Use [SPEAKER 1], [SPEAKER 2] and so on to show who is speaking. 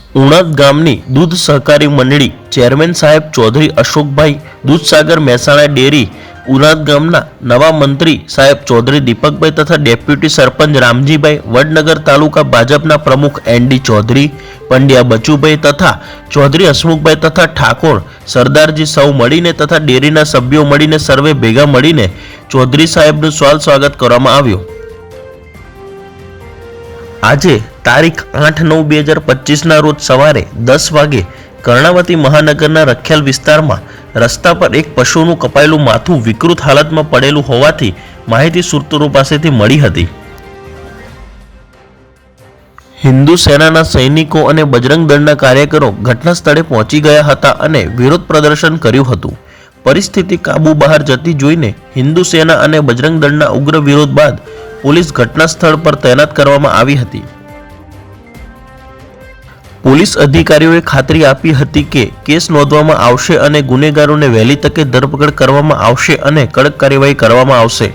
[SPEAKER 1] ઉણદ ગામની દૂધ સહકારી મંડળી ચેરમેન સાહેબ ચૌધરી અશોકભાઈ, દૂધસાગર મહેસાણા ડેરી ઉણદ ગામના નવા મંત્રી સાહેબ ચૌધરી દીપકભાઈ તથા ડેપ્યુટી સરપંચ રામજીભાઈ, વડનગર તાલુકા ભાજપના પ્રમુખ એનડી ચૌધરી, પંડ્યા બચુભાઈ તથા ચૌધરી હસમુખભાઈ તથા ઠાકોર સરદારજી સૌ મળીને તથા ડેરીના સભ્યો મળીને સર્વે ભેગા મળીને ચૌધરી સાહેબનું સ્વાગત કરવામાં આવ્યું। આજે તારીખ 8/9/2025 રોજ સવારે 10 વાગે કર્ણાવતી મહાનગરના રખિયાલ વિસ્તારમાં રસ્તા પર એક પશુનું કપાયેલું માથું વિકૃત હાલતમાં પડેલું હોવાથી માહિતી સૂત્રો પાસેથી મળી હતી। હિન્દુ સેનાના સૈનિકો અને બજરંગ દળના કાર્યકરો ઘટના સ્થળે પહોંચી ગયા હતા અને વિરોધ પ્રદર્શન કર્યું હતું। પરિસ્થિતિ કાબુ બહાર જતી જોઈને હિન્દુ સેના અને બજરંગ દળના ઉગ્ર વિરોધ બાદ પોલીસ ઘટના સ્થળ પર તૈનાત કરવામાં આવી હતી। પોલીસ અધિકારીઓએ ખાતરી આપી હતી કે કેસ નોંધવામાં આવશે અને ગુનેગારોને વહેલી તકે ધરપકડ કરવામાં આવશે અને કડક કાર્યવાહી કરવામાં આવશે।